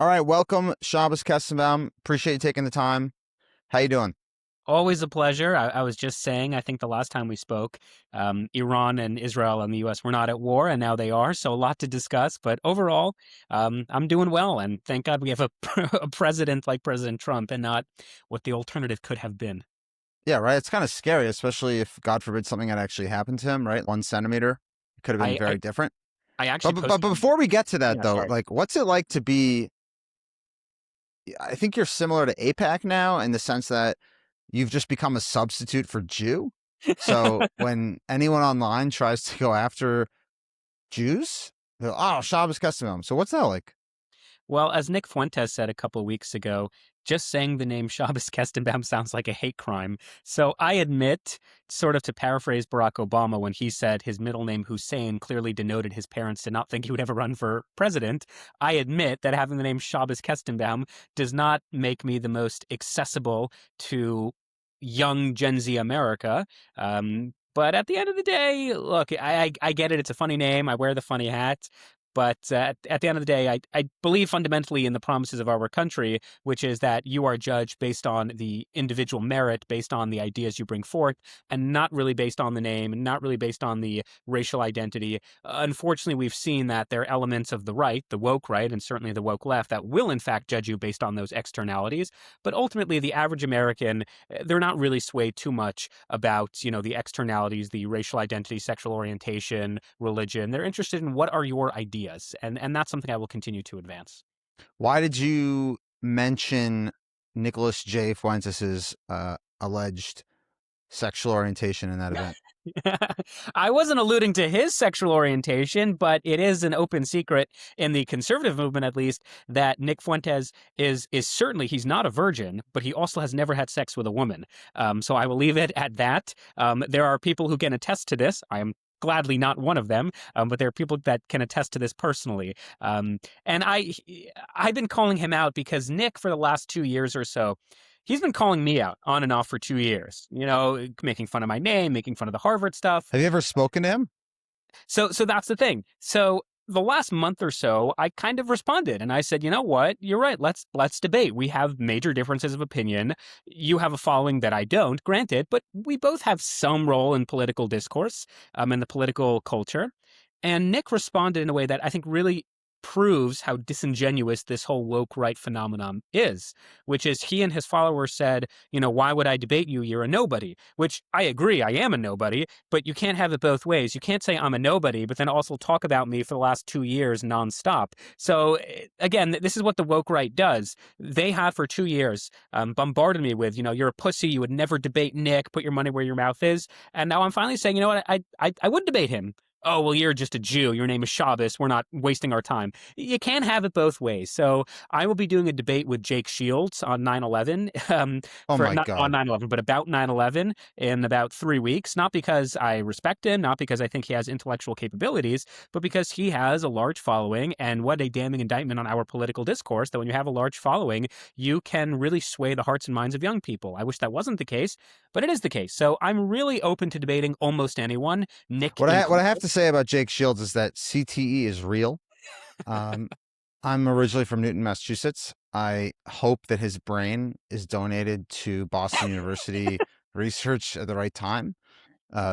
All right, welcome, Shabbos Kestenbaum. Appreciate you taking the time. How you doing? Always a pleasure. I was just saying, I think the last time we spoke, Iran and Israel and the U.S. were not at war, and now they are. So a lot to discuss. But overall, I'm doing well, and thank God we have a president like President Trump, and not what the alternative could have been. Yeah, right. It's kind of scary, especially if God forbid something had actually happened to him. Right, 1 centimeter, it could have been I I, very different. I But actually but, but posted. before we get to that, Yeah, though, sorry. like, what's it like to be? I think you're similar to APAC now in the sense that you've just become a substitute for Jew. So when anyone online tries to go after Jews, they're oh Shabbos Kestenbaum. So what's that like? Well, as Nick Fuentes said a couple of weeks ago, just saying the name Shabbos Kestenbaum sounds like a hate crime. So I admit, sort of to paraphrase Barack Obama when he said his middle name Hussein clearly denoted his parents did not think he would ever run for president. I admit that having the name Shabbos Kestenbaum does not make me the most accessible to young Gen Z America. But at the end of the day, look, I get it. It's a funny name. I wear the funny hat. But at the end of the day, I believe fundamentally in the promises of our country, which is that you are judged based on the individual merit, based on the ideas you bring forth, and not really based on the name, and not really based on the racial identity. Unfortunately, we've seen that there are elements of the right, the woke right, and certainly the woke left, that will in fact judge you based on those externalities. But ultimately, the average American, they're not really swayed too much about, the externalities, the racial identity, sexual orientation, religion. They're interested in what are your ideas, and that's something I will continue to advance. Why did you mention Nicholas J. Fuentes' alleged sexual orientation in that event? I wasn't alluding to his sexual orientation, but it is an open secret in the conservative movement, at least, that Nick Fuentes is certainly he's not a virgin, but he also has never had sex with a woman. So I will leave it at that. There are people who can attest to this. I am gladly not one of them, but there are people that can attest to this personally. And I've been calling him out because Nick, for the last 2 years or so, he's been calling me out on and off for 2 years, making fun of my name, making fun of the Harvard stuff. Have you ever spoken to him? So that's the thing. So the last month or so, I kind of responded and I said, you know what? You're right. Let's debate. We have major differences of opinion. You have a following that I don't, granted, but we both have some role in political discourse, in the political culture. And Nick responded in a way that I think really proves how disingenuous this whole woke right phenomenon is, which is he and his followers said, why would I debate you? You're a nobody, which I agree. I am a nobody, but you can't have it both ways. You can't say I'm a nobody, but then also talk about me for the last 2 years nonstop. So again, this is what the woke right does. They have for 2 years bombarded me with, you're a pussy. You would never debate Nick. Put your money where your mouth is. And now I'm finally saying, you know what? I would debate him. Oh, well, you're just a Jew. Your name is Shabbos. We're not wasting our time. You can't have it both ways. So I will be doing a debate with Jake Shields on 9/11, Oh for my not on God. 9/11, but about 9/11 in about 3 weeks. Not because I respect him, not because I think he has intellectual capabilities, but because he has a large following. And what a damning indictment on our political discourse that when you have a large following, you can really sway the hearts and minds of young people. I wish that wasn't the case, but it is the case. So I'm really open to debating almost anyone, Nick What I have included. to say about Jake Shields is that CTE is real. Um, I'm originally from Newton, Massachusetts. I hope that his brain is donated to Boston University research at the right time,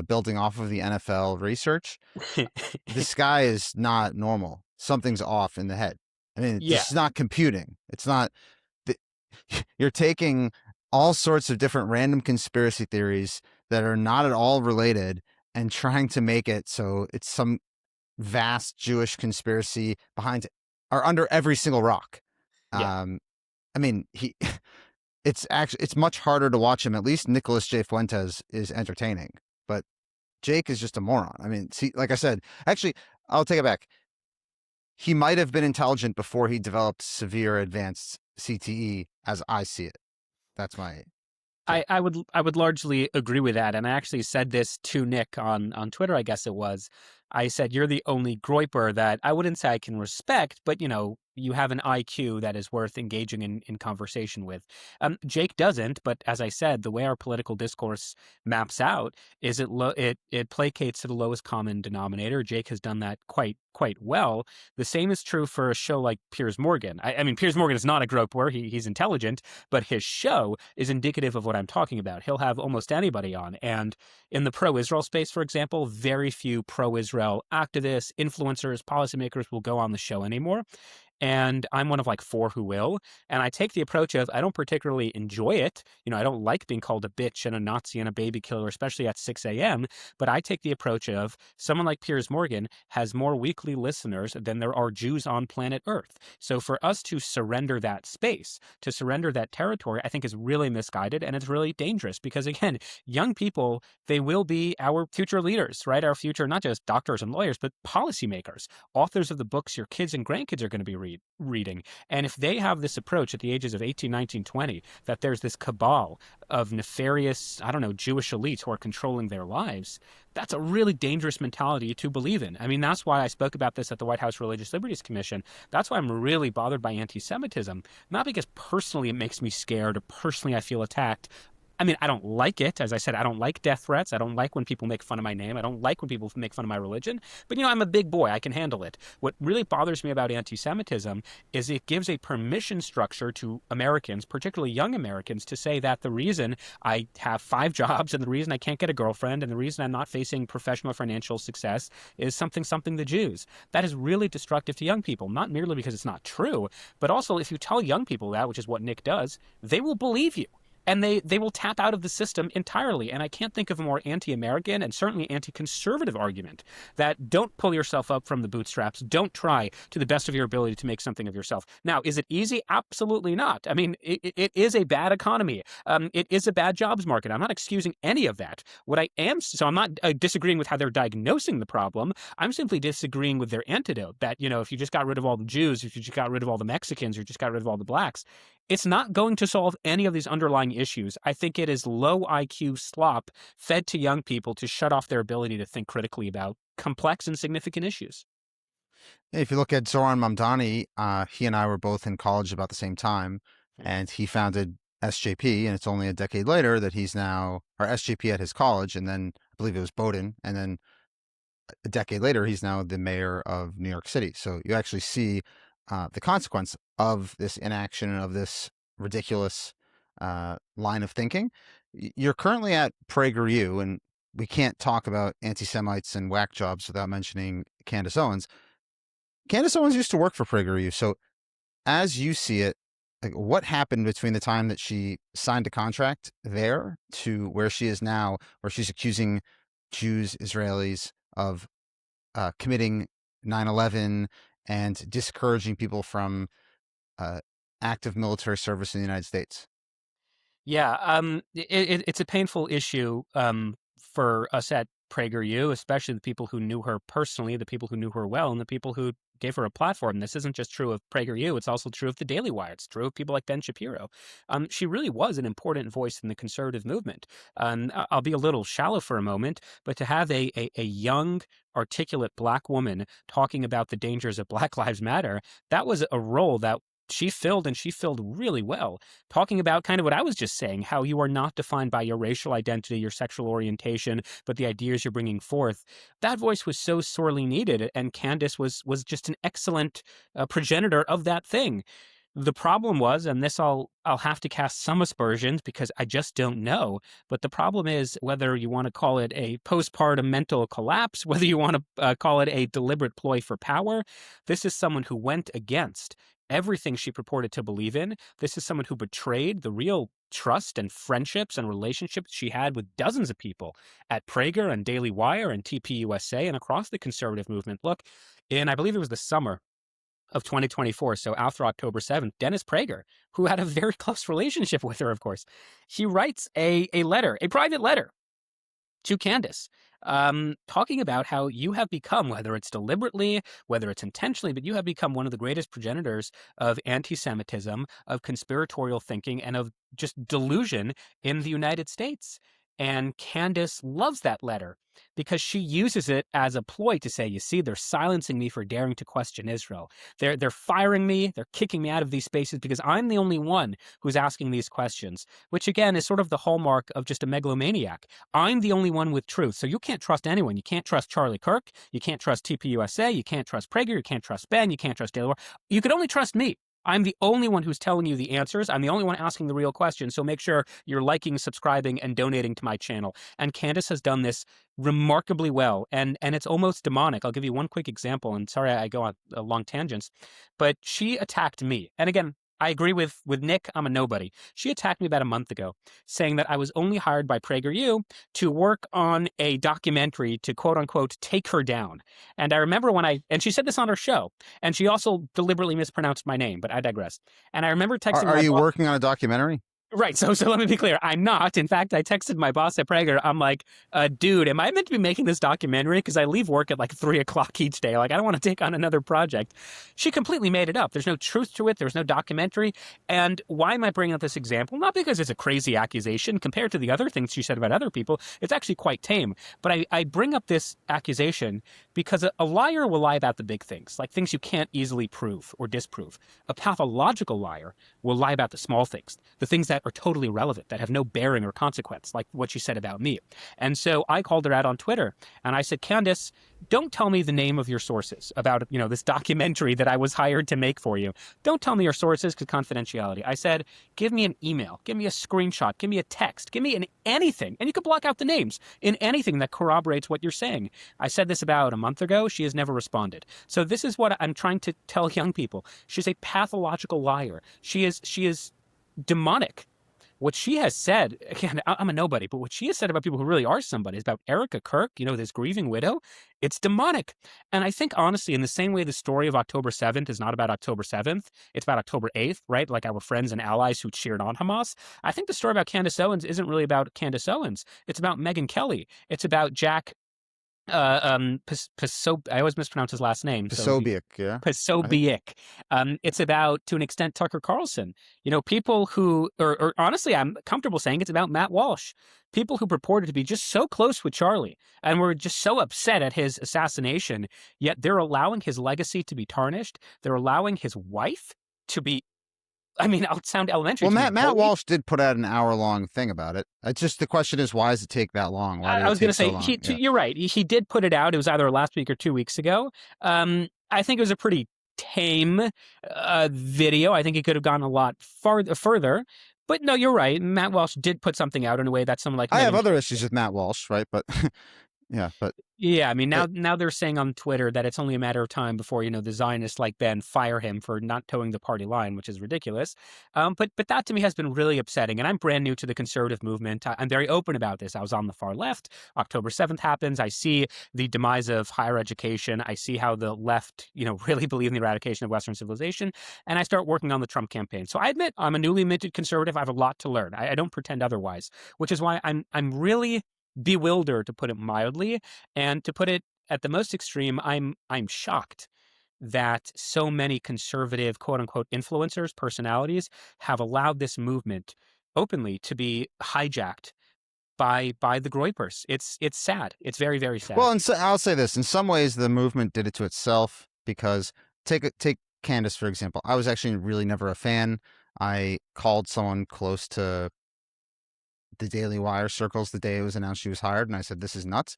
building off of the NFL research. This guy is not normal. Something's off in the head. I mean, Yeah. this is not computing. It's not. th- You're taking all sorts of different random conspiracy theories that are not at all related and trying to make it so it's some vast Jewish conspiracy behind or under every single rock. Yeah. Um, I mean, it's much harder to watch him. At least Nicholas J. Fuentes is entertaining, but Jake is just a moron. I mean, see, like I said, actually, I'll take it back. He might have been intelligent before he developed severe advanced CTE, as I see it. That's my I, take. I would I would largely agree with that, and I actually said this to Nick on Twitter, I guess it was. I said, you're the only groiper that I wouldn't say I can respect, but you have an IQ that is worth engaging in conversation with. Jake doesn't, but as I said, the way our political discourse maps out is it placates to the lowest common denominator. Jake has done that quite well. The same is true for a show like Piers Morgan. I mean, Piers Morgan is not a groper. He's intelligent, but his show is indicative of what I'm talking about. He'll have almost anybody on. And in the pro-Israel space, for example, very few pro-Israel activists, influencers, policymakers will go on the show anymore. And I'm one of like four who will. And I take the approach of I don't particularly enjoy it. I don't like being called a bitch and a Nazi and a baby killer, especially at 6 a.m. But I take the approach of someone like Piers Morgan has more weekly listeners than there are Jews on planet Earth. So for us to surrender that space, to surrender that territory, I think is really misguided and it's really dangerous because, again, young people, they will be our future leaders, right? Our future, not just doctors and lawyers, but policymakers, authors of the books your kids and grandkids are going to be reading. And if they have this approach at the ages of 18, 19, 20, that there's this cabal of nefarious, I don't know, Jewish elites who are controlling their lives, that's a really dangerous mentality to believe in. I mean, that's why I spoke about this at the White House Religious Liberties Commission. That's why I'm really bothered by anti-Semitism, not because personally it makes me scared or personally I feel attacked. I mean, I don't like it. As I said, I don't like death threats. I don't like when people make fun of my name. I don't like when people make fun of my religion. But, I'm a big boy. I can handle it. What really bothers me about anti-Semitism is it gives a permission structure to Americans, particularly young Americans, to say that the reason I have 5 jobs and the reason I can't get a girlfriend and the reason I'm not facing professional financial success is something the Jews. That is really destructive to young people, not merely because it's not true, but also if you tell young people that, which is what Nick does, they will believe you. And they will tap out of the system entirely. And I can't think of a more anti-American and certainly anti-conservative argument that don't pull yourself up from the bootstraps. Don't try to the best of your ability to make something of yourself. Now, is it easy? Absolutely not. I mean, it is a bad economy. It is a bad jobs market. I'm not excusing any of that. So I'm not disagreeing with how they're diagnosing the problem. I'm simply disagreeing with their antidote that, if you just got rid of all the Jews, if you just got rid of all the Mexicans, or you just got rid of all the blacks, it's not going to solve any of these underlying issues. I think it is low IQ slop fed to young people to shut off their ability to think critically about complex and significant issues. If you look at Zoran Mamdani, he and I were both in college about the same time, Hmm. and he founded SJP, and it's only a decade later that he's now, or SJP at his college, and then I believe it was Bowdoin, and then a decade later, he's now the mayor of New York City. So you actually see the consequence of this inaction and of this ridiculous line of thinking. You're currently at PragerU, and we can't talk about anti-Semites and whack jobs without mentioning Candace Owens. Candace Owens used to work for PragerU. So as you see it, like, what happened between the time that she signed a contract there to where she is now, where she's accusing Jews, Israelis of committing 9/11 and discouraging people from uh, active military service in the United States? Yeah, it's a painful issue for us at PragerU, especially the people who knew her personally, the people who knew her well, and the people who gave her a platform. This isn't just true of PragerU; it's also true of the Daily Wire. It's true of people like Ben Shapiro. She really was an important voice in the conservative movement. I'll be a little shallow for a moment, but to have a young, articulate Black woman talking about the dangers of Black Lives Matter, that was a role that she filled, and she filled really well, talking about kind of what I was just saying, how you are not defined by your racial identity, your sexual orientation, but the ideas you're bringing forth. That voice was so sorely needed, and Candace was just an excellent progenitor of that thing. The problem was, and this I'll have to cast some aspersions because I just don't know, but the problem is whether you want to call it a postpartum mental collapse, whether you want to call it a deliberate ploy for power, this is someone who went against everything she purported to believe in. This is someone who betrayed the real trust and friendships and relationships she had with dozens of people at Prager and Daily Wire and TPUSA and across the conservative movement. Look, I believe it was the summer of 2024, so after October 7th, Dennis Prager, who had a very close relationship with her, of course, he writes a letter, a private letter to Candace, talking about how you have become, whether it's deliberately, whether it's intentionally, but you have become one of the greatest progenitors of anti-Semitism, of conspiratorial thinking, and of just delusion in the United States. And Candace loves that letter because she uses it as a ploy to say, you see, they're silencing me for daring to question Israel. They're firing me, they're kicking me out of these spaces because I'm the only one who's asking these questions, which again is sort of the hallmark of just a megalomaniac. I'm the only one with truth. So you can't trust anyone. You can't trust Charlie Kirk, you can't trust TPUSA, you can't trust Prager, you can't trust Ben, you can't trust Daily War. You could only trust me. I'm the only one who's telling you the answers. I'm the only one asking the real questions. So make sure you're liking, subscribing, and donating to my channel. And Candace has done this remarkably well, and it's almost demonic. I'll give you one quick example, and sorry I go on long tangents, but she attacked me. And again, I agree with Nick. I'm a nobody. She attacked me about a month ago, saying that I was only hired by PragerU to work on a documentary to quote unquote take her down. And I remember and she said this on her show, and she also deliberately mispronounced my name, but I digress. And I remember texting Are my you boss. working on a documentary? Right. So let me be clear. I'm not. In fact, I texted my boss at Prager. I'm like, dude, am I meant to be making this documentary? Because I leave work at like 3:00 each day. Like, I don't want to take on another project. She completely made it up. There's no truth to it. There's no documentary. And why am I bringing up this example? Not because it's a crazy accusation compared to the other things she said about other people. It's actually quite tame. But I bring up this accusation because a liar will lie about the big things, like things you can't easily prove or disprove. A pathological liar will lie about the small things, the things that are totally irrelevant, that have no bearing or consequence, like what she said about me. And so I called her out on Twitter, and I said, Candace, don't tell me the name of your sources about, this documentary that I was hired to make for you. Don't tell me your sources because confidentiality. I said, give me an email, give me a screenshot, give me a text, give me anything. And you can block out the names in anything that corroborates what you're saying. I said this about a month ago. She has never responded. So this is what I'm trying to tell young people. She's a pathological liar. She is demonic. What she has said, again, I'm a nobody, but what she has said about people who really are somebody is about Erica Kirk, this grieving widow, it's demonic. And I think, honestly, in the same way the story of October 7th is not about October 7th, it's about October 8th, right? Like our friends and allies who cheered on Hamas. I think the story about Candace Owens isn't really about Candace Owens. It's about Megyn Kelly. It's about Jack I always mispronounce his last name. Posobiec, yeah. Posobiec. It's about, to an extent, Tucker Carlson. People who, or honestly, I'm comfortable saying it's about Matt Walsh. People who purported to be just so close with Charlie and were just so upset at his assassination, yet they're allowing his legacy to be tarnished. They're allowing his wife to be, I'll sound elementary. Well, Matt Walsh did put out an hour-long thing about it. It's just the question is, why does it take that long? Why did I was going to say, so long? You're right. He did put it out. It was either last week or 2 weeks ago. I think it was a pretty tame video. I think he could have gone a lot further. But no, you're right. Matt Walsh did put something out in a way that someone like I have other issues with Matt Walsh, right? But yeah, now they're saying on Twitter that it's only a matter of time before the Zionists like Ben fire him for not towing the party line, which is ridiculous. But that to me has been really upsetting, and I'm brand new to the conservative movement. I'm very open about this. I was on the far left. October 7th happens. I see the demise of higher education. I see how the left, really believe in the eradication of Western civilization, and I start working on the Trump campaign. So I admit I'm a newly minted conservative. I have a lot to learn. I don't pretend otherwise, which is why I'm really bewildered, to put it mildly, and to put it at the most extreme, I'm shocked that so many conservative quote unquote influencers, personalities have allowed this movement openly to be hijacked by the Groypers. It's sad. It's very, very sad. Well, and so I'll say this: in some ways, the movement did it to itself because take Candace for example. I was actually really never a fan. I called someone close to the Daily Wire circles the day it was announced she was hired, and I said, "This is nuts."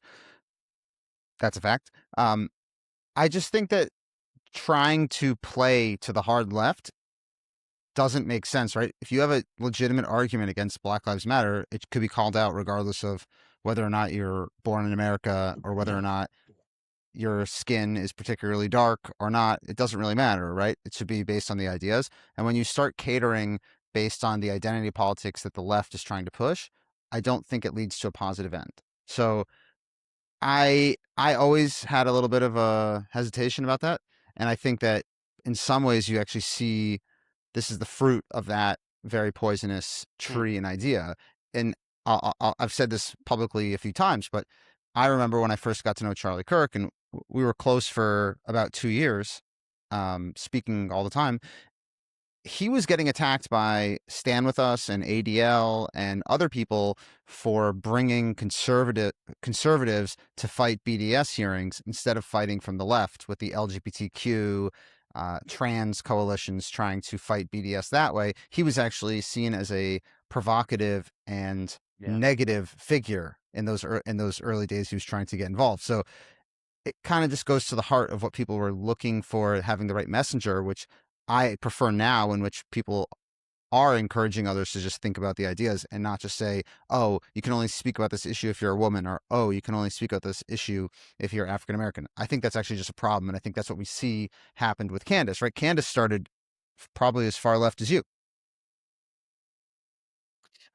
That's a fact. I just think that trying to play to the hard left doesn't make sense, right? If you have a legitimate argument against Black Lives Matter, it could be called out regardless of whether or not you're born in America or whether or not your skin is particularly dark or not. It doesn't really matter, right? It should be based on the ideas. And when you start catering based on the identity politics that the left is trying to push, I don't think it leads to a positive end. So I always had a little bit of a hesitation about that, and I think that in some ways you actually see this is the fruit of that very poisonous tree and idea. And I've said this publicly a few times, but I remember when I first got to know Charlie Kirk, and we were close for about 2 years, speaking all the time. he was getting attacked by Stand With Us and ADL and other people for bringing conservatives to fight BDS hearings instead of fighting from the left with the LGBTQ trans coalitions trying to fight BDS that way. He was actually seen as a provocative and Yeah. negative figure in those early days he was trying to get involved. So it kind of just goes to the heart of what people were looking for, having the right messenger, which I prefer now, in which people are encouraging others to just think about the ideas and not just say, oh, you can only speak about this issue if you're a woman, or oh, you can only speak about this issue if you're African American. I think that's actually just a problem. And I think that's what we see happened with Candace, right? Candace started probably as far left as you.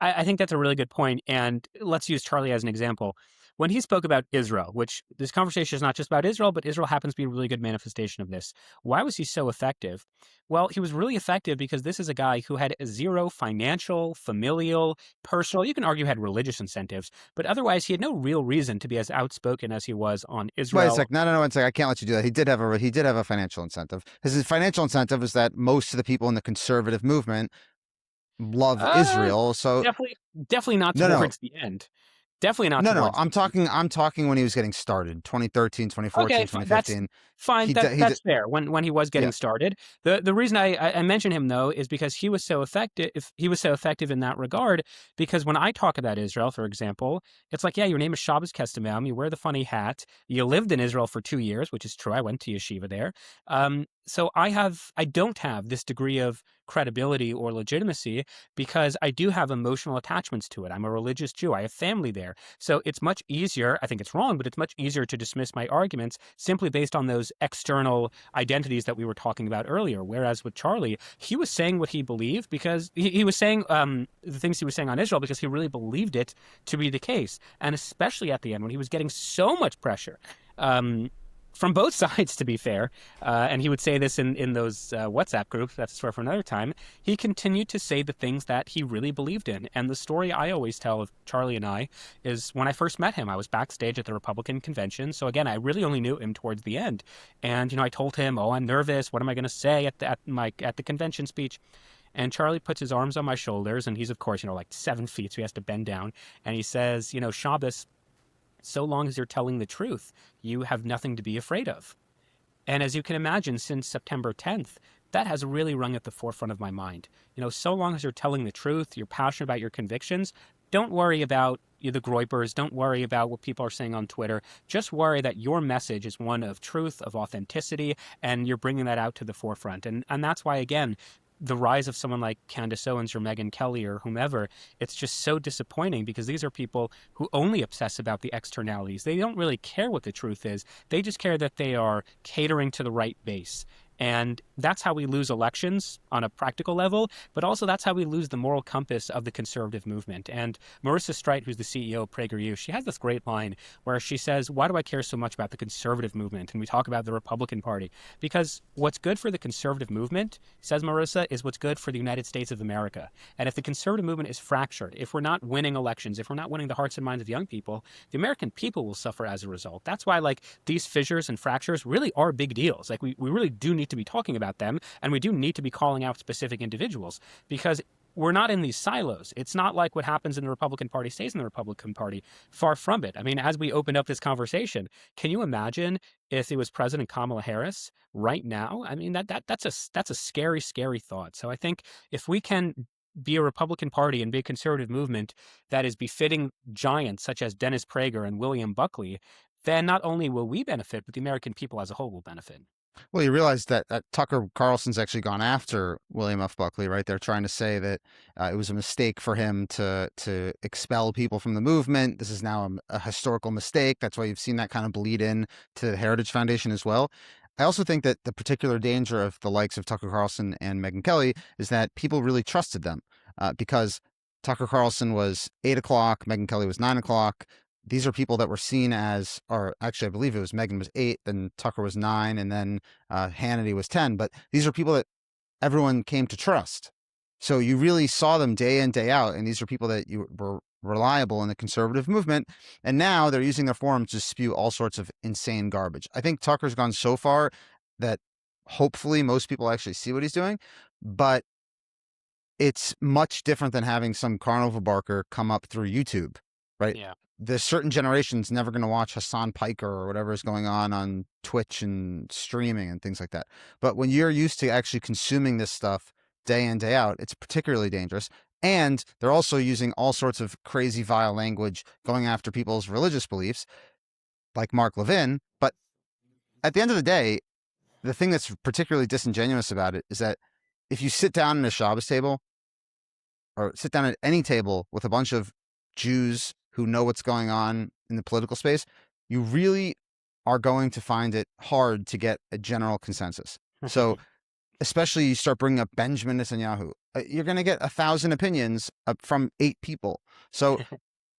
I think that's a really good point, and let's use Charlie as an example. When he spoke about Israel, which this conversation is not just about Israel, but Israel happens to be a really good manifestation of this. Why was he so effective? Well, he was really effective because this is a guy who had zero financial, familial, personal, you can argue had religious incentives, but otherwise he had no real reason to be as outspoken as he was on Wait a sec. Israel. No. It's like, I can't let you do that. He did have a financial incentive. His financial incentive is that most of the people in the conservative movement love Uh, Israel. So definitely not no, no, towards the end. Definitely not no. towards I'm the end. talking when he was getting started, 2013, Okay, 2015. fine. He did, That's fair. When he was yeah. getting started, the reason I mention him though is because he was so effective. If he was so effective in that regard, because when I talk about Israel, for example, it's like, yeah, your name is Shabbos Kestenbaum. You wear the funny hat. You lived in Israel for 2 years, which is true. I went to yeshiva there. So I don't have this degree of credibility or legitimacy because I do have emotional attachments to it. I'm a religious Jew. I have family there. So it's much easier, I think it's wrong, but it's much easier to dismiss my arguments simply based on those external identities that we were talking about earlier. Whereas with Charlie, he was saying what he believed because he was saying the things he was saying on Israel because he really believed it to be the case. And especially at the end when he was getting so much pressure. From both sides, to be fair, and he would say this in those WhatsApp groups, that's a story for another time, he continued to say the things that he really believed in. And the story I always tell of Charlie and I is when I first met him, I was backstage at the Republican convention. So again, I really only knew him towards the end. And, I told him, oh, I'm nervous. What am I going to say at the convention speech? And Charlie puts his arms on my shoulders, and he's, of course, like 7 feet, so he has to bend down. And he says, Shabbos, so long as you're telling the truth, you have nothing to be afraid of. And as you can imagine, since September 10th, that has really rung at the forefront of my mind. So long as you're telling the truth, you're passionate about your convictions, don't worry about the groypers, don't worry about what people are saying on Twitter. Just worry that your message is one of truth, of authenticity, and you're bringing that out to the forefront. And that's why, again, the rise of someone like Candace Owens or Megyn Kelly or whomever, it's just so disappointing because these are people who only obsess about the externalities. They don't really care what the truth is. They just care that they are catering to the right base. And that's how we lose elections on a practical level, but also that's how we lose the moral compass of the conservative movement. And Marissa Streit, who's the CEO of PragerU, she has this great line where she says, why do I care so much about the conservative movement? And we talk about the Republican Party. Because what's good for the conservative movement, says Marissa, is what's good for the United States of America. And if the conservative movement is fractured, if we're not winning elections, if we're not winning the hearts and minds of young people, the American people will suffer as a result. That's why, these fissures and fractures really are big deals. We really do need to be talking about them, and we do need to be calling out specific individuals because we're not in these silos. It's not like what happens in the Republican Party stays in the Republican Party. Far from it. I mean, as we opened up this conversation, can you imagine if it was President Kamala Harris right now? I mean, that's a scary, scary thought. So I think if we can be a Republican Party and be a conservative movement that is befitting giants such as Dennis Prager and William Buckley, then not only will we benefit, but the American people as a whole will benefit. Well, you realize that Tucker Carlson's actually gone after William F. Buckley, right? They're trying to say that it was a mistake for him to expel people from the movement. This is now a historical mistake. That's why you've seen that kind of bleed in to the Heritage Foundation as well. I also think that the particular danger of the likes of Tucker Carlson and Megyn Kelly is that people really trusted them because Tucker Carlson was 8 o'clock, Megyn Kelly was 9 o'clock. These are people that were seen as, or actually, I believe it was Megyn was 8, then Tucker was 9, and then Hannity was 10. But these are people that everyone came to trust. So you really saw them day in, day out. And these are people that you were reliable in the conservative movement. And now they're using their forums to spew all sorts of insane garbage. I think Tucker's gone so far that hopefully most people actually see what he's doing. But it's much different than having some carnival barker come up through YouTube, right? Yeah. There's certain generations never going to watch Hassan Piker or whatever is going on Twitch and streaming and things like that. But when you're used to actually consuming this stuff day in, day out, it's particularly dangerous. And they're also using all sorts of crazy, vile language going after people's religious beliefs, like Mark Levin. But at the end of the day, the thing that's particularly disingenuous about it is that if you sit down at a Shabbos table or sit down at any table with a bunch of Jews who know what's going on in the political space, you really are going to find it hard to get a general consensus. So, especially you start bringing up Benjamin Netanyahu, you're going to get 1,000 opinions from 8 people. So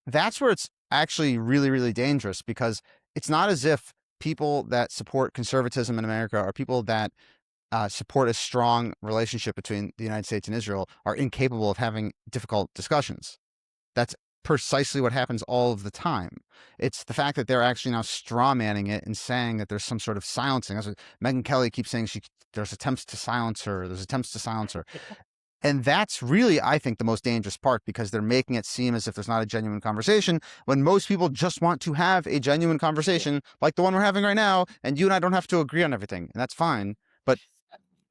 that's where it's actually really, really dangerous, because it's not as if people that support conservatism in America are people that support a strong relationship between the United States and Israel are incapable of having difficult discussions. That's precisely what happens all of the time. It's the fact that they're actually now straw manning it and saying that there's some sort of silencing. That's what Megyn Kelly keeps saying. There's attempts to silence her. There's attempts to silence her. And that's really, I think, the most dangerous part, because they're making it seem as if there's not a genuine conversation when most people just want to have a genuine conversation like the one we're having right now. And you and I don't have to agree on everything, and that's fine. But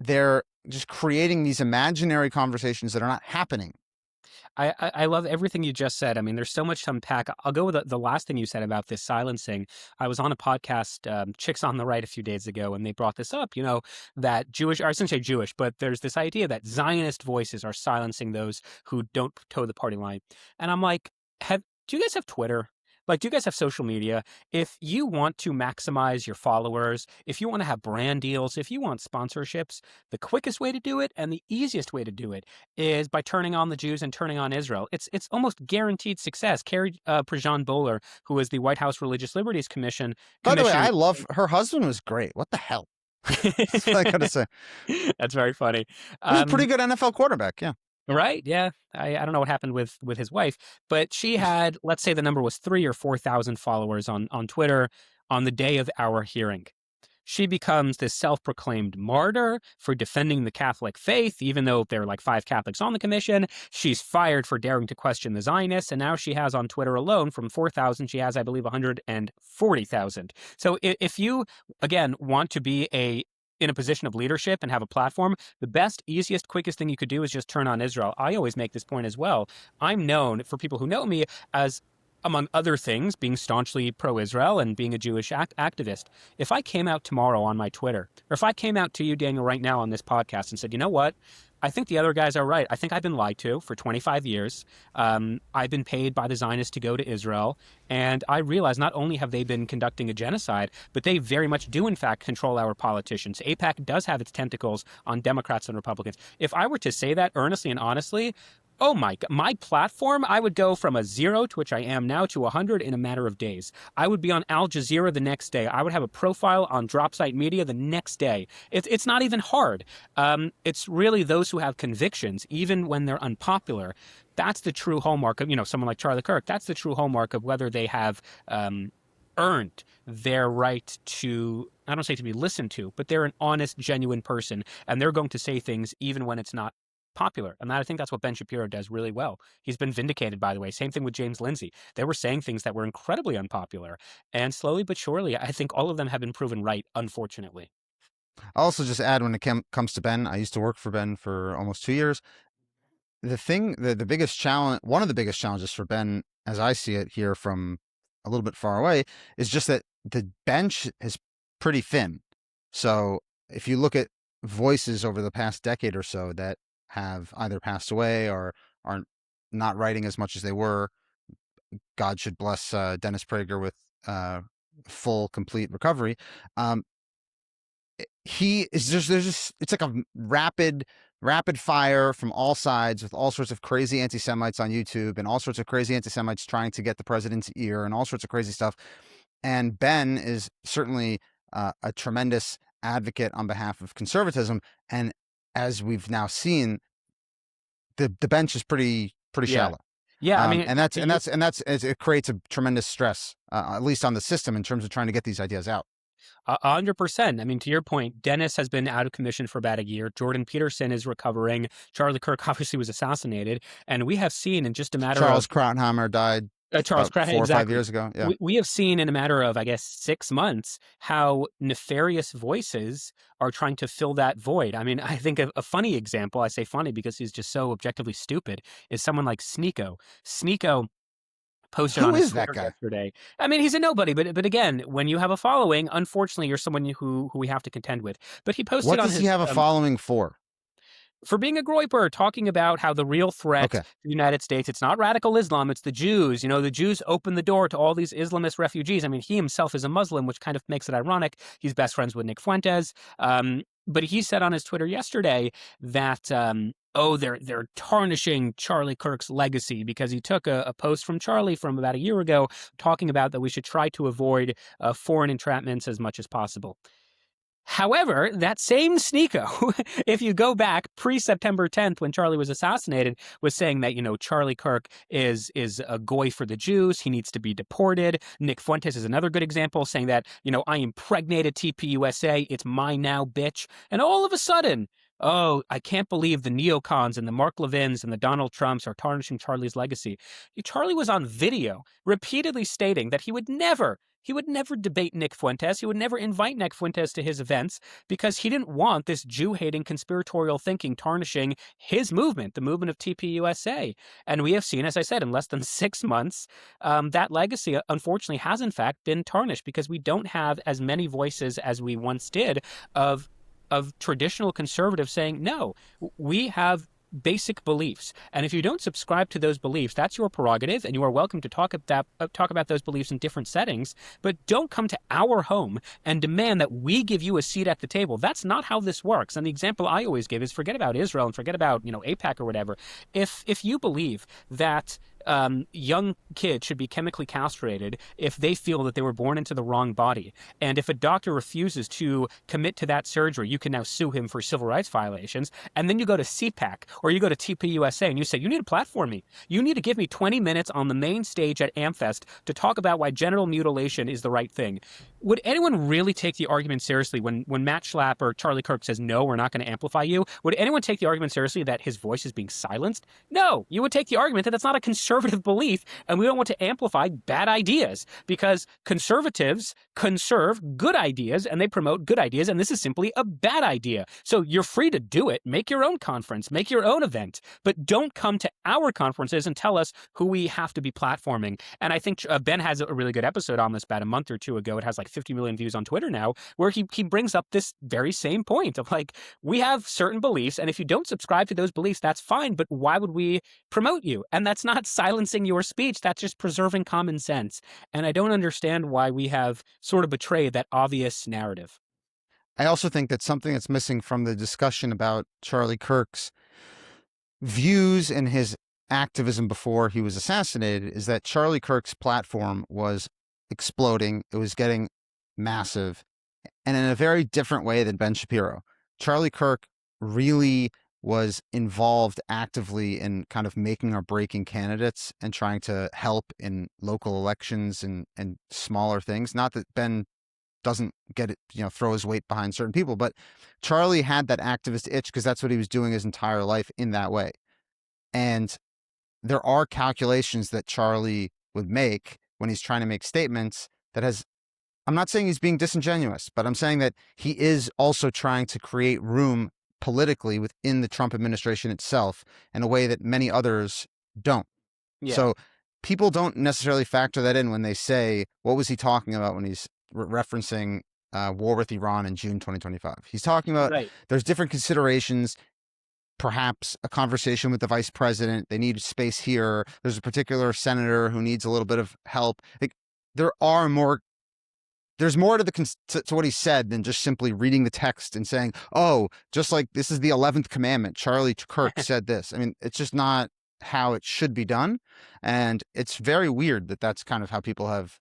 they're just creating these imaginary conversations that are not happening. I love everything you just said. I mean, there's so much to unpack. I'll go with the last thing you said about this silencing. I was on a podcast, Chicks on the Right, a few days ago, and they brought this up, that Jewish, or I shouldn't say Jewish, but there's this idea that Zionist voices are silencing those who don't toe the party line. And I'm like, do you guys have Twitter? Like, do you guys have social media? If you want to maximize your followers, if you want to have brand deals, if you want sponsorships, the quickest way to do it and the easiest way to do it is by turning on the Jews and turning on Israel. It's almost guaranteed success. Carrie Prejean Bowler, who is the White House Religious Liberties Commission. By the way, I love her husband was great. What the hell? That's what I gotta say. That's very funny. He's a pretty good NFL quarterback. Yeah. Right. Yeah. I don't know what happened with his wife, but she had, let's say the number was 3,000 or 4,000 followers on Twitter on the day of our hearing. She becomes this self-proclaimed martyr for defending the Catholic faith, even though there are like 5 Catholics on the commission. She's fired for daring to question the Zionists, and now she has on Twitter alone, from 4,000, she has, I believe, 140,000. So if you, again, want to be in a position of leadership and have a platform, the best, easiest, quickest thing you could do is just turn on Israel. I always make this point as well. I'm known, for people who know me, as, among other things, being staunchly pro-Israel and being a Jewish activist. If I came out tomorrow on my Twitter, or if I came out to you, Daniel, right now on this podcast and said, you know what? I think the other guys are right. I think I've been lied to for 25 years. I've been paid by the Zionists to go to Israel. And I realize not only have they been conducting a genocide, but they very much do, in fact, control our politicians. AIPAC does have its tentacles on Democrats and Republicans. If I were to say that earnestly and honestly, oh my platform, I would go from a 0, to which I am now, to 100 in a matter of days. I would be on Al Jazeera the next day. I would have a profile on Dropsite Media the next day. It's not even hard. It's really those who have convictions, even when they're unpopular. That's the true hallmark of, someone like Charlie Kirk. That's the true hallmark of whether they have earned their right to, I don't say to be listened to, but they're an honest, genuine person, and they're going to say things even when it's not popular. And I think that's what Ben Shapiro does really well. He's been vindicated, by the way. Same thing with James Lindsay. They were saying things that were incredibly unpopular. And slowly but surely, I think all of them have been proven right, unfortunately. I'll also just add, when it comes to Ben, I used to work for Ben for almost 2 years. The biggest challenge, one of the biggest challenges for Ben, as I see it here from a little bit far away, is just that the bench is pretty thin. So if you look at voices over the past decade or so that have either passed away or are not writing as much as they were, God should bless Dennis Prager with full, complete recovery. He is it's like a rapid fire from all sides, with all sorts of crazy anti-Semites on YouTube and all sorts of crazy anti-Semites trying to get the president's ear and all sorts of crazy stuff. And Ben is certainly a tremendous advocate on behalf of conservatism. And as we've now seen, the bench is pretty shallow. Yeah, I mean, it creates a tremendous stress, at least on the system, in terms of trying to get these ideas out. 100%. I mean, to your point, Dennis has been out of commission for about a year. Jordan Peterson is recovering. Charlie Kirk obviously was assassinated, and we have seen in just a matter Charles of Krauthammer died Charles about Kraft, 4 or 5 exactly. years ago. Yeah. We have seen in a matter of, I guess, 6 months how nefarious voices are trying to fill that void. I mean, I think a funny example, I say funny because he's just so objectively stupid, is someone like Sneeko. Sneeko posted Who on his is that Twitter guy? yesterday. I mean, he's a nobody, but again, when you have a following, unfortunately, you're someone who we have to contend with. But he posted What on does he his have a following for? for being a groyper, talking about how the real threat Okay. to the United States, it's not radical Islam, it's the Jews. You know, the Jews opened the door to all these Islamist refugees. I mean, he himself is a Muslim, which kind of makes it ironic. He's best friends with Nick Fuentes. But he said on his Twitter yesterday that oh, they're tarnishing Charlie Kirk's legacy because he took a post from Charlie from about a year ago talking about that we should try to avoid foreign entrapments as much as possible. However, that same Sneeko, if you go back pre-September 10th when Charlie was assassinated, was saying that, you know, Charlie Kirk is a goy for the Jews. He needs to be deported. Nick Fuentes is another good example, saying that, you know, I impregnated TPUSA. It's mine now, bitch. And all of a sudden, oh, I can't believe the neocons and the Mark Levins and the Donald Trumps are tarnishing Charlie's legacy. Charlie was on video repeatedly stating that he would never debate Nick Fuentes. He would never invite Nick Fuentes to his events because he didn't want this Jew-hating conspiratorial thinking tarnishing his movement, the movement of TPUSA. And we have seen, as I said, in less than 6 months, that legacy, unfortunately, has in fact been tarnished because we don't have as many voices as we once did of traditional conservatives saying, no, we have basic beliefs. And if you don't subscribe to those beliefs, that's your prerogative, and you are welcome to talk about those beliefs in different settings, but don't come to our home and demand that we give you a seat at the table. That's not how this works. And the example I always give is forget about Israel and forget about, you know, AIPAC or whatever. If you believe that young kids should be chemically castrated if they feel that they were born into the wrong body. And if a doctor refuses to commit to that surgery, you can now sue him for civil rights violations. And then you go to CPAC or you go to TPUSA and you say, you need to platform me. You need to give me 20 minutes on the main stage at AmFest to talk about why genital mutilation is the right thing. Would anyone really take the argument seriously when Matt Schlapp or Charlie Kirk says, no, we're not going to amplify you? Would anyone take the argument seriously that his voice is being silenced? No, you would take the argument that that's not a conservative belief and we don't want to amplify bad ideas because conservatives conserve good ideas and they promote good ideas, and this is simply a bad idea. So you're free to do it. Make your own conference, make your own event, but don't come to our conferences and tell us who we have to be platforming. And I think Ben has a really good episode on this about a month or two ago. It has like 50 million views on Twitter now, where he brings up this very same point of like, we have certain beliefs, and if you don't subscribe to those beliefs, that's fine, but why would we promote you? And that's not silencing your speech, that's just preserving common sense. And I don't understand why we have sort of betrayed that obvious narrative. I also think that something that's missing from the discussion about Charlie Kirk's views and his activism before he was assassinated is that Charlie Kirk's platform was exploding. It was getting massive, and in a very different way than Ben Shapiro. Charlie Kirk really was involved actively in kind of making or breaking candidates and trying to help in local elections and smaller things. Not that Ben doesn't get it, you know, throw his weight behind certain people, but Charlie had that activist itch because that's what he was doing his entire life in that way. And there are calculations that Charlie would make when he's trying to make statements that has, I'm not saying he's being disingenuous, but I'm saying that he is also trying to create room politically within the Trump administration itself in a way that many others don't. Yeah. So people don't necessarily factor that in when they say, what was he talking about when he's referencing war with Iran in June 2025? He's talking about Right. there's different considerations, perhaps a conversation with the vice president. They need space here. There's a particular senator who needs a little bit of help. Like, there's more to to what he said than just simply reading the text and saying, oh, just like this is the 11th commandment, Charlie Kirk said this. I mean, it's just not how it should be done. And it's very weird that that's kind of how people have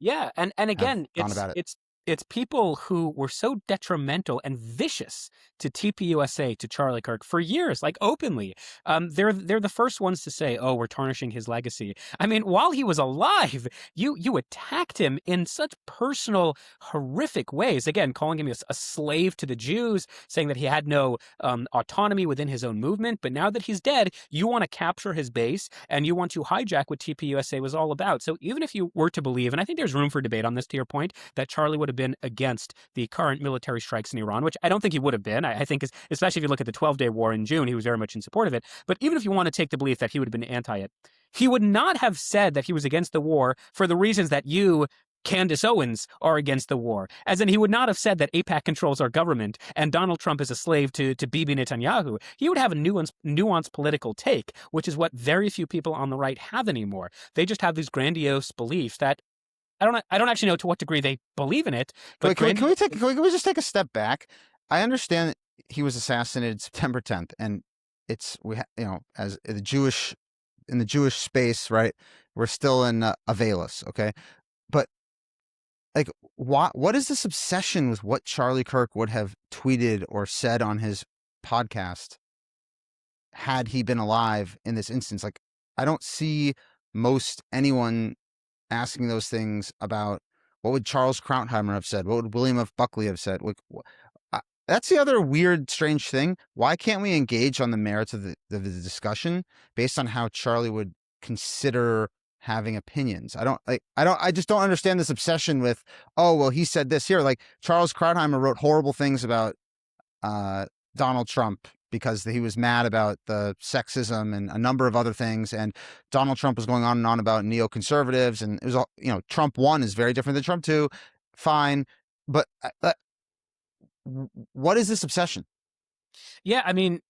Yeah, and again, gone about it. it's people who were so detrimental and vicious to TPUSA, to Charlie Kirk for years, like openly. They're the first ones to say, "Oh, we're tarnishing his legacy." I mean, while he was alive, you attacked him in such personal, horrific ways. Again, calling him a slave to the Jews, saying that he had no autonomy within his own movement. But now that he's dead, you want to capture his base and you want to hijack what TPUSA was all about. So even if you were to believe, and I think there's room for debate on this, to your point, that Charlie would have been against the current military strikes in Iran, which I don't think he would have been. I think, especially if you look at the 12-day war in June, he was very much in support of it. But even if you want to take the belief that he would have been anti it, he would not have said that he was against the war for the reasons that you, Candace Owens, are against the war. As in, he would not have said that AIPAC controls our government and Donald Trump is a slave to Bibi Netanyahu. He would have a nuanced political take, which is what very few people on the right have anymore. They just have these grandiose beliefs that I don't actually know to what degree they believe in it. But can we just take a step back? I understand that he was assassinated September 10th, and as in the Jewish space, right? We're still in a veilus, okay? But like, what is this obsession with what Charlie Kirk would have tweeted or said on his podcast had he been alive in this instance? Like, I don't see most anyone asking those things about what would Charles Krautheimer have said? What would William F. Buckley have said? Like, that's the other weird, strange thing. Why can't we engage on the merits of the discussion based on how Charlie would consider having opinions? I just don't understand this obsession with, oh, well, he said this here. Like, Charles Krautheimer wrote horrible things about Donald Trump because he was mad about the sexism and a number of other things. And Donald Trump was going on and on about neoconservatives. And it was all, Trump 1 is very different than Trump 2. Fine. But what is this obsession? Yeah, I mean,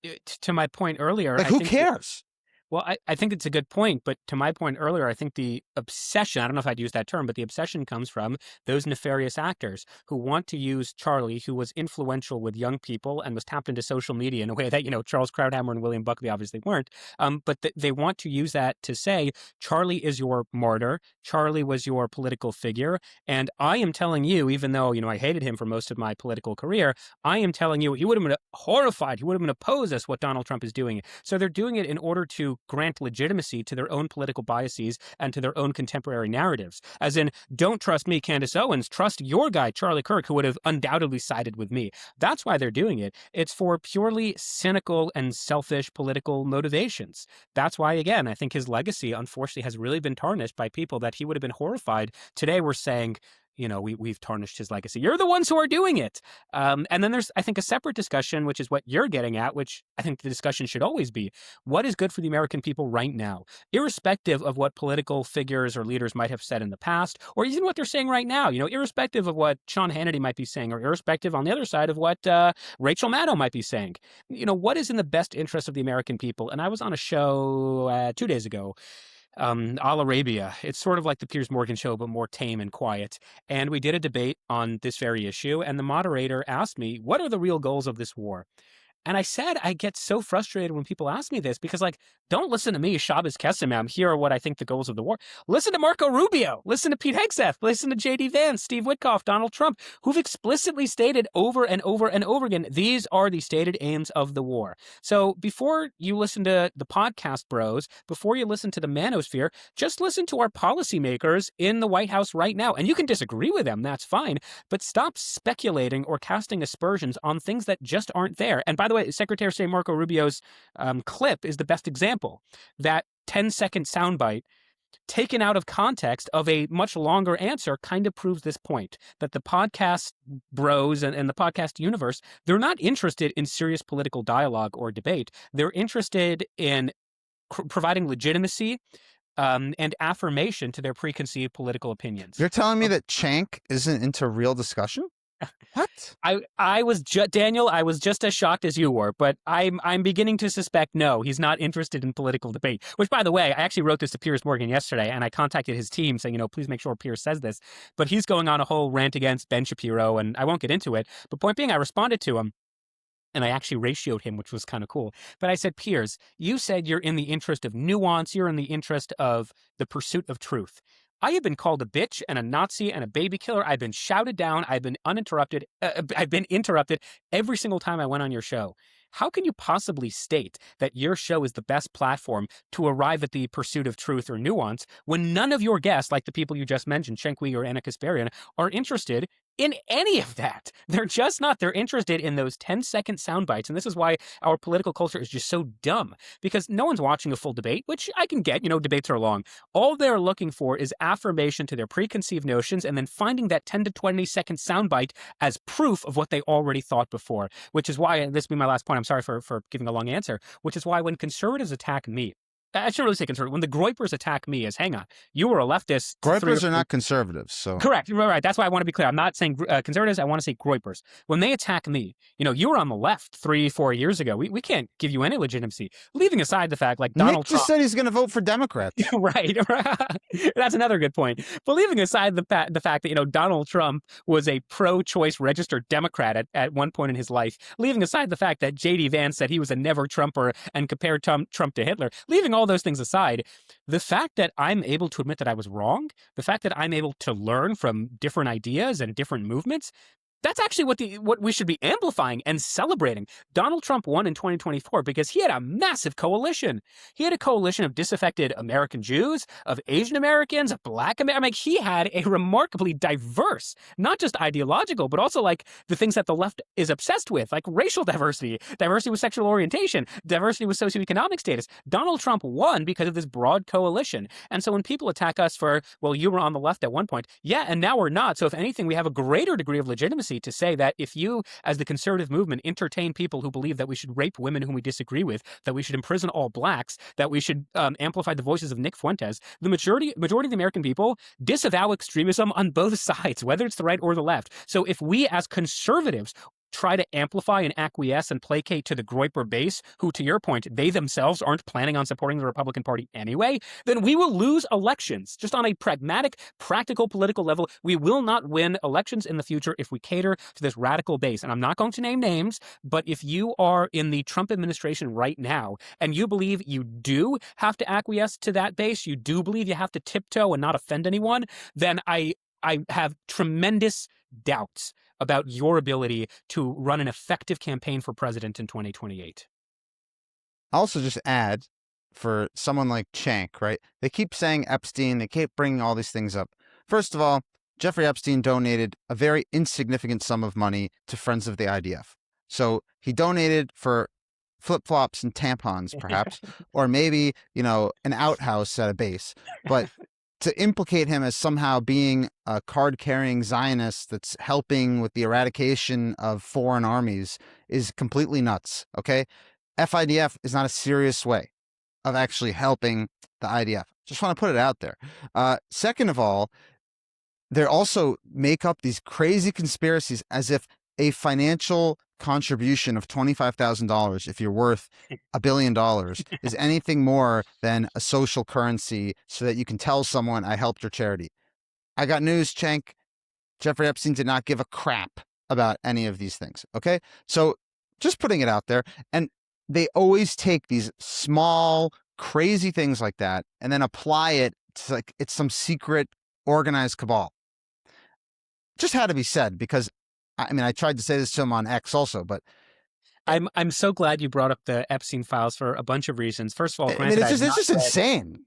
to my point earlier, like, who cares? Well, I think it's a good point, but to my point earlier, I think the obsession, I don't know if I'd use that term, but the obsession comes from those nefarious actors who want to use Charlie, who was influential with young people and was tapped into social media in a way that, Charles Krauthammer and William Buckley obviously weren't. But they want to use that to say, Charlie is your martyr, Charlie was your political figure, and I am telling you, even though, I hated him for most of my political career, I am telling you, he would have been horrified, he would have been opposed as what Donald Trump is doing. So they're doing it in order to grant legitimacy to their own political biases and to their own contemporary narratives. As in, don't trust me, Candace Owens, trust your guy, Charlie Kirk, who would have undoubtedly sided with me. That's why they're doing it. It's for purely cynical and selfish political motivations. That's why, again, I think his legacy, unfortunately, has really been tarnished by people that he would have been horrified. Today, we're saying, we've tarnished his legacy. You're the ones who are doing it. And then there's, I think, a separate discussion, which is what you're getting at, which I think the discussion should always be. What is good for the American people right now, irrespective of what political figures or leaders might have said in the past, or even what they're saying right now, irrespective of what Sean Hannity might be saying, or irrespective on the other side of what Rachel Maddow might be saying. What is in the best interest of the American people? And I was on a show 2 days ago, Al Arabia. It's sort of like the Piers Morgan show, but more tame and quiet. And we did a debate on this very issue. And the moderator asked me, what are the real goals of this war? And I said, I get so frustrated when people ask me this because, don't listen to me, Shabbos Kestenbaum. Here are what I think the goals of the war. Listen to Marco Rubio. Listen to Pete Hegseth. Listen to J.D. Vance, Steve Witkoff, Donald Trump, who've explicitly stated over and over and over again, these are the stated aims of the war. So before you listen to the podcast bros, before you listen to the manosphere, just listen to our policymakers in the White House right now. And you can disagree with them, that's fine, but stop speculating or casting aspersions on things that just aren't there. And by the way, Secretary of State Marco Rubio's clip is the best example. That 10-second soundbite taken out of context of a much longer answer kind of proves this point, that the podcast bros and the podcast universe, they're not interested in serious political dialogue or debate. They're interested in providing legitimacy and affirmation to their preconceived political opinions. You're telling me that Chank isn't into real discussion? What? I was Daniel, I was just as shocked as you were, but I'm beginning to suspect no, he's not interested in political debate. Which, by the way, I actually wrote this to Piers Morgan yesterday, and I contacted his team saying, please make sure Piers says this. But he's going on a whole rant against Ben Shapiro, and I won't get into it. But point being, I responded to him. And I actually ratioed him, which was kind of cool. But I said, Piers, you said you're in the interest of nuance. You're in the interest of the pursuit of truth. I have been called a bitch and a Nazi and a baby killer. I've been shouted down. I've been uninterrupted. I've been interrupted every single time I went on your show. How can you possibly state that your show is the best platform to arrive at the pursuit of truth or nuance when none of your guests, like the people you just mentioned, Shenkwi or Anna Kasparian, are interested in any of that? They're just not. They're interested in those 10-second sound bites. And this is why our political culture is just so dumb, because no one's watching a full debate, which I can get. Debates are long. All they're looking for is affirmation to their preconceived notions and then finding that 10 to 20-second soundbite as proof of what they already thought before, which is why, and this will be my last point, I'm sorry for giving a long answer, which is why when conservatives attack me, I shouldn't really say conservative, when the Groypers attack me as, hang on, you were a leftist. Groypers are not conservatives, so. Correct. Right. That's why I want to be clear. I'm not saying conservatives. I want to say Groypers. When they attack me, you were on the left 3-4 years ago. We can't give you any legitimacy. Leaving aside the fact, like Donald Nick just Trump said he's going to vote for Democrats. right. That's another good point. But leaving aside the fact that, Donald Trump was a pro-choice registered Democrat at one point in his life, leaving aside the fact that J.D. Vance said he was a never-Trumper and compared Trump to Hitler, leaving all those things aside, the fact that I'm able to admit that I was wrong, the fact that I'm able to learn from different ideas and different movements, that's actually what we should be amplifying and celebrating. Donald Trump won in 2024 because he had a massive coalition. He had a coalition of disaffected American Jews, of Asian Americans, of Black Americans. I mean, he had a remarkably diverse, not just ideological, but also like the things that the left is obsessed with, like racial diversity, diversity with sexual orientation, diversity with socioeconomic status. Donald Trump won because of this broad coalition. And so when people attack us for, well, you were on the left at one point, yeah, and now we're not. So if anything, we have a greater degree of legitimacy to say that if you, as the conservative movement, entertain people who believe that we should rape women whom we disagree with, that we should imprison all blacks, that we should amplify the voices of Nick Fuentes, the majority of the American people disavow extremism on both sides, whether it's the right or the left. So if we as conservatives try to amplify and acquiesce and placate to the Groyper base, who, to your point, they themselves aren't planning on supporting the Republican Party anyway, then we will lose elections. Just on a pragmatic, practical political level, we will not win elections in the future if we cater to this radical base. And I'm not going to name names, but if you are in the Trump administration right now and you believe you do have to acquiesce to that base, you do believe you have to tiptoe and not offend anyone, then I have tremendous doubts about your ability to run an effective campaign for president in 2028. I'll also just add, for someone like Chank, right? They keep saying Epstein. They keep bringing all these things up. First of all, Jeffrey Epstein donated a very insignificant sum of money to Friends of the IDF. So he donated for flip-flops and tampons, perhaps, or maybe, an outhouse at a base. But to implicate him as somehow being a card-carrying Zionist that's helping with the eradication of foreign armies is completely nuts, okay? FIDF is not a serious way of actually helping the IDF. Just want to put it out there. Second of all, they also make up these crazy conspiracies as if a financial contribution of $25,000, if you're worth $1 billion, is anything more than a social currency so that you can tell someone, I helped your charity. I got news, Cenk. Jeffrey Epstein did not give a crap about any of these things, okay? So just putting it out there. And they always take these small, crazy things like that and then apply it to like it's some secret organized cabal. Just had to be said because I tried to say this to him on X also, but I'm so glad you brought up the Epstein files for a bunch of reasons. First of all, granted, it's just insane.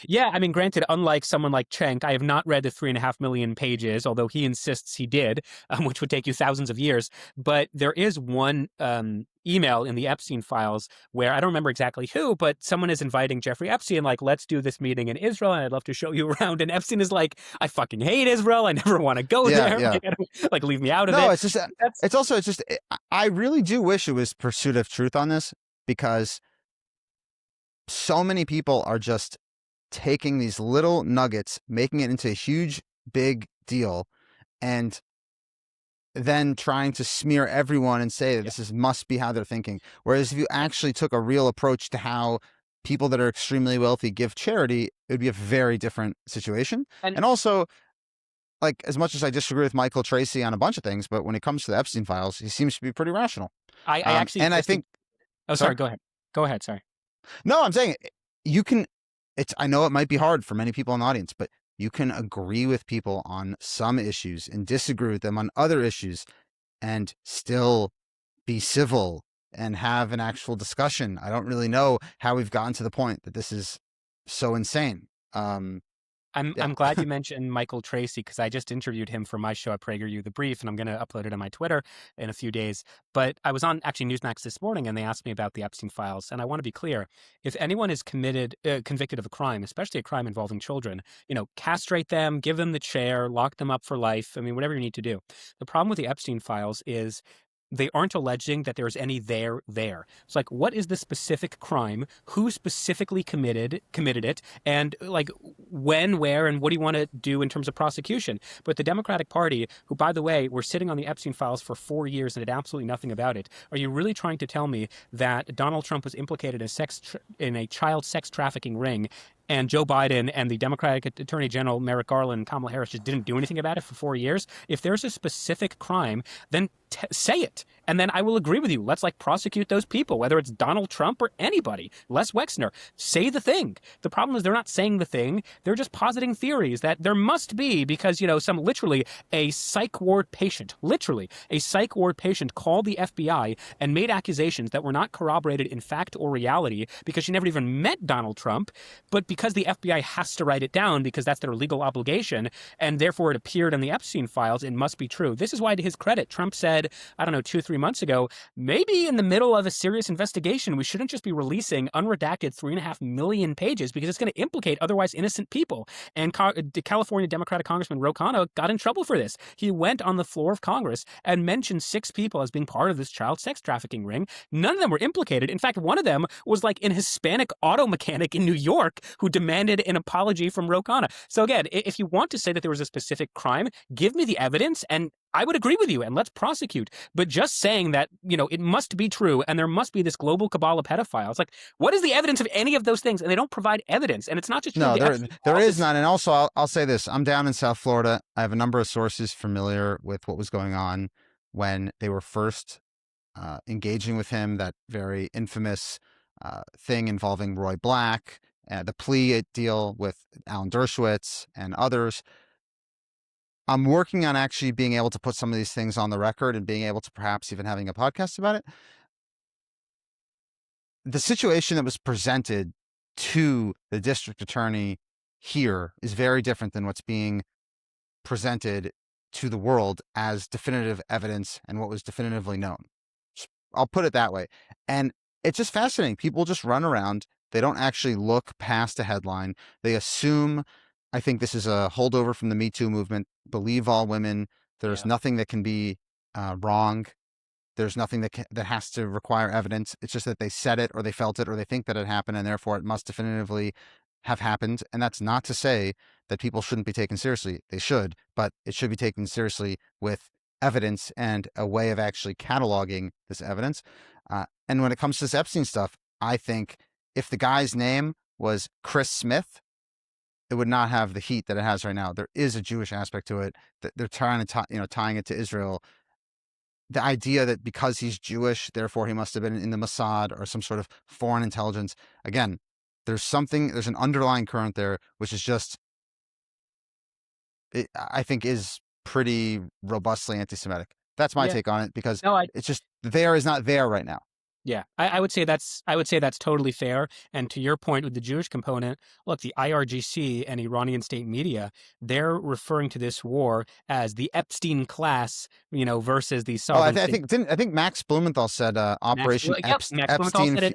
Yeah, granted, unlike someone like Cenk, I have not read the 3.5 million pages, although he insists he did, which would take you thousands of years. But there is one email in the Epstein files where I don't remember exactly who, but someone is inviting Jeffrey Epstein, like, let's do this meeting in Israel, and I'd love to show you around. And Epstein is like, I fucking hate Israel. I never want to go there. Yeah. Like, leave me out of it. No, it's just, I really do wish it was pursuit of truth on this, because so many people are just taking these little nuggets, making it into a huge, big deal, and then trying to smear everyone and say that this must be how they're thinking. Whereas if you actually took a real approach to how people that are extremely wealthy give charity, it would be a very different situation. And also, like, as much as I disagree with Michael Tracy on a bunch of things, but when it comes to the Epstein files, he seems to be pretty rational. I think. Oh, sorry. Go ahead. Go ahead. Sorry. No, I'm saying you can. I know it might be hard for many people in the audience, but You can agree with people on some issues and disagree with them on other issues and still be civil and have an actual discussion. I don't really know how we've gotten to the point that this is so insane. Yeah. I'm glad you mentioned Michael Tracy because I just interviewed him for my show at PragerU The Brief, and I'm going to upload it on my Twitter in a few days. But I was on actually Newsmax this morning, and they asked me about the Epstein files. And I want to be clear: if anyone is convicted of a crime, especially a crime involving children, castrate them, give them the chair, lock them up for life. I mean, whatever you need to do. The problem with the Epstein files is they aren't alleging that there's any there there. It's like, what is the specific crime? Who specifically committed it? And like when, where, and what do you want to do in terms of prosecution? But the Democratic Party, who, by the way, were sitting on the Epstein files for 4 years and did absolutely nothing about it, are you really trying to tell me that Donald Trump was implicated in a child sex trafficking ring, and Joe Biden and the Democratic Attorney General Merrick Garland and Kamala Harris just didn't do anything about it for 4 years? If there's a specific crime, then say it, and then I will agree with you. Let's prosecute those people, whether it's Donald Trump or anybody. Les Wexner, say the thing. The problem is they're not saying the thing. They're just positing theories that there must be because, some literally a psych ward patient called the FBI and made accusations that were not corroborated in fact or reality because she never even met Donald Trump, but because the FBI has to write it down because that's their legal obligation, and therefore it appeared in the Epstein files, it must be true. This is why, to his credit, Trump said, I don't know, 2-3 months ago, maybe in the middle of a serious investigation, we shouldn't just be releasing unredacted 3.5 million pages because it's going to implicate otherwise innocent people. And the California Democratic Congressman Ro Khanna got in trouble for this. He went on the floor of Congress and mentioned 6 people as being part of this child sex trafficking ring. None of them were implicated. In fact, one of them was like an Hispanic auto mechanic in New York who demanded an apology from Ro Khanna. So again, if you want to say that there was a specific crime, give me the evidence and I would agree with you, and let's prosecute. But just saying that, it must be true, and there must be this global cabal of pedophiles, like, what is the evidence of any of those things? And they don't provide evidence. And it's not just true. No, there is none. And also, I'll say this. I'm down in South Florida. I have a number of sources familiar with what was going on when they were first engaging with him, that very infamous thing involving Roy Black, the plea deal with Alan Dershowitz and others. I'm working on actually being able to put some of these things on the record and being able to perhaps even having a podcast about it. The situation that was presented to the district attorney here is very different than what's being presented to the world as definitive evidence and what was definitively known. I'll put it that way. And it's just fascinating. People just run around. They don't actually look past a headline. They assume, I think this is a holdover from the Me Too movement, believe all women. There's nothing that can be wrong. There's nothing that has to require evidence. It's just that they said it or they felt it or they think that it happened and therefore it must definitively have happened. And that's not to say that people shouldn't be taken seriously. They should, but it should be taken seriously with evidence and a way of actually cataloging this evidence. And when it comes to this Epstein stuff, I think if the guy's name was Chris Smith, it would not have the heat that it has right now. There is a Jewish aspect to it that they're trying to, tying it to Israel. The idea that because he's Jewish, therefore he must have been in the Mossad or some sort of foreign intelligence. Again, there's an underlying current there, which is just, I think is pretty robustly anti-Semitic. That's my take on it because it's just there is not there right now. Yeah, I would say that's totally fair. And to your point with the Jewish component, look, the IRGC and Iranian state media, they're referring to this war as the Epstein class, versus the sovereign. I think Max Blumenthal said Operation Epstein,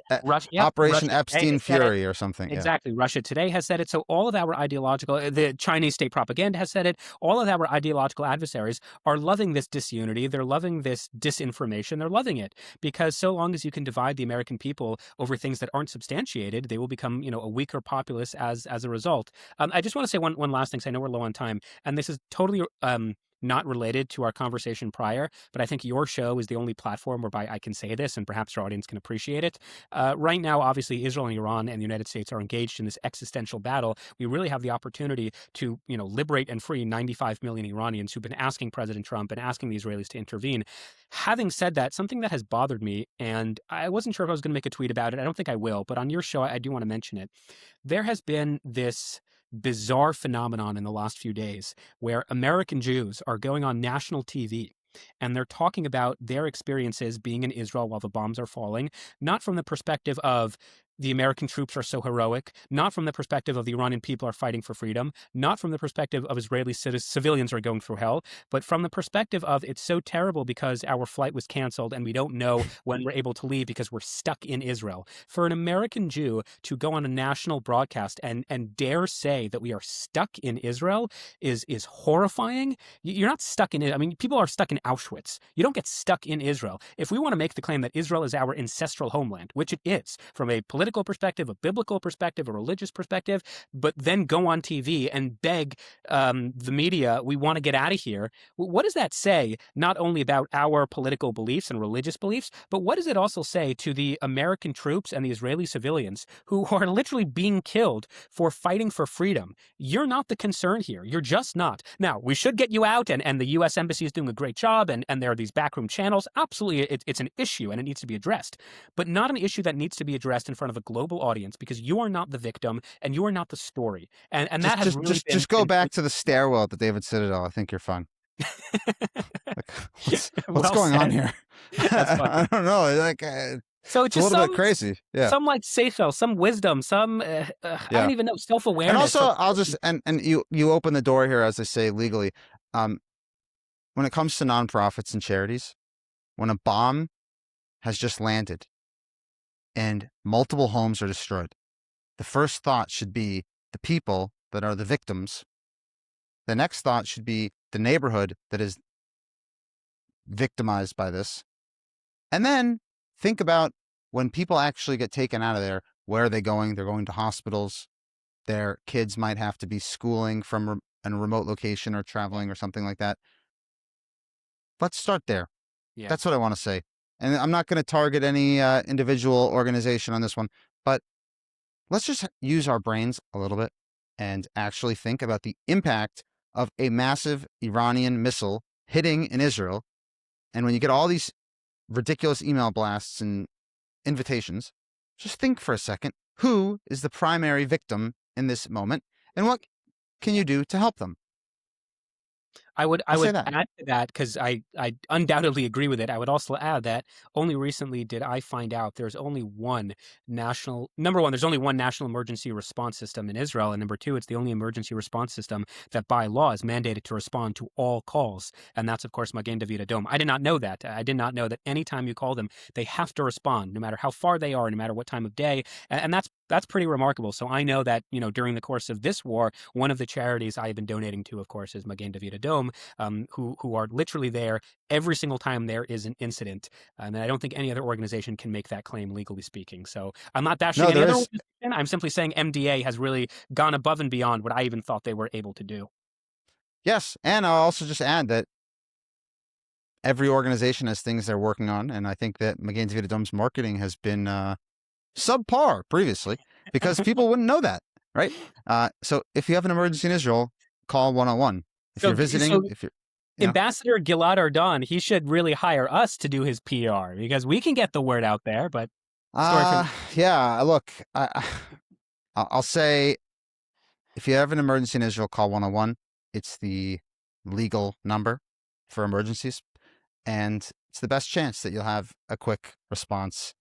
Operation Epstein Fury or something. Exactly. Yeah. Russia Today has said it. So all of our the Chinese state propaganda has said it. All of our ideological adversaries are loving this disunity. They're loving this disinformation. They're loving it because so long as you can divide the American people over things that aren't substantiated, they will become, a weaker populace as a result. I just want to say one last thing, because I know we're low on time, and this is totally not related to our conversation prior, but I think your show is the only platform whereby I can say this, and perhaps our audience can appreciate it. Right now, obviously, Israel and Iran and the United States are engaged in this existential battle. We really have the opportunity to, liberate and free 95 million Iranians who've been asking President Trump and asking the Israelis to intervene. Having said that, something that has bothered me, and I wasn't sure if I was going to make a tweet about it. I don't think I will, but on your show, I do want to mention it. There has been this bizarre phenomenon in the last few days where American Jews are going on national TV and they're talking about their experiences being in Israel while the bombs are falling, not from the perspective of the American troops are so heroic, not from the perspective of the Iranian people are fighting for freedom, not from the perspective of Israeli civilians are going through hell, but from the perspective of it's so terrible because our flight was canceled and we don't know when we're able to leave because we're stuck in Israel. For an American Jew to go on a national broadcast and dare say that we are stuck in Israel is horrifying. You're not stuck in it. I mean, people are stuck in Auschwitz. You don't get stuck in Israel. If we want to make the claim that Israel is our ancestral homeland, which it is from a political perspective, a biblical perspective, a religious perspective, but then go on TV and beg the media, we want to get out of here. What does that say, not only about our political beliefs and religious beliefs, but what does it also say to the American troops and the Israeli civilians who are literally being killed for fighting for freedom? You're not the concern here. You're just not. Now, we should get you out, and the U.S. Embassy is doing a great job, and there are these backroom channels. Absolutely, it's an issue, and it needs to be addressed, but not an issue that needs to be addressed in front of a global audience because you are not the victim and you are not the story. And that has really been... Just go back to the stairwell at the David Citadel. I think you're fine. Like, what's going on here? That's fine. I don't know. Like, so it's a little bit crazy. Yeah. Some like seichel, some wisdom, some I don't even know, self-awareness. And also, I'll just and you open the door here, as they say legally. When it comes to nonprofits and charities, when a bomb has just landed and multiple homes are destroyed, the first thought should be the people that are the victims. The next thought should be the neighborhood that is victimized by this. And then think about when people actually get taken out of there, where are they going? They're going to hospitals. Their kids might have to be schooling from a remote location or traveling or something like that. Let's start there. Yeah. That's what I want to say. And I'm not going to target any individual organization on this one, but let's just use our brains a little bit and actually think about the impact of a massive Iranian missile hitting in Israel. And when you get all these ridiculous email blasts and invitations, just think for a second, who is the primary victim in this moment and what can you do to help them? I would add to that because I undoubtedly agree with it. I would also add that only recently did I find out there's only one national emergency response system in Israel, and number two, it's the only emergency response system that by law is mandated to respond to all calls, and that's of course Magen David Adom. I did not know that. I did not know that anytime you call them, they have to respond, no matter how far they are, no matter what time of day, and that's pretty remarkable. So I know that during the course of this war, one of the charities I have been donating to, of course, is Magen David Adom. Who are literally there every single time there is an incident. And I don't think any other organization can make that claim, legally speaking. So I'm not bashing any other organization. I'm simply saying MDA has really gone above and beyond what I even thought they were able to do. Yes, and I'll also just add that every organization has things they're working on, and I think that Magen David Adom's marketing has been subpar previously because people wouldn't know that, right? So if you have an emergency in Israel, call 101. If you're visiting, Ambassador Gilad Ardan, he should really hire us to do his PR because we can get the word out there. But yeah, look, I'll say, if you have an emergency in Israel, call 101. It's the legal number for emergencies, and it's the best chance that you'll have a quick response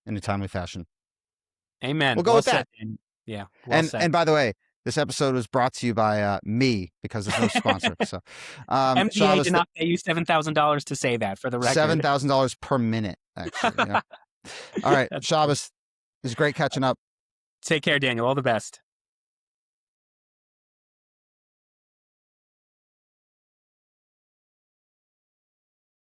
in a timely fashion. Amen. We'll go with that. Yeah. And by the way, this episode was brought to you by me because there's no sponsor. So, MDA did not pay you $7,000 to say that, for the record. $7,000 per minute, actually. Yeah. All right, Shabbos, it was great catching up. Take care, Daniel. All the best.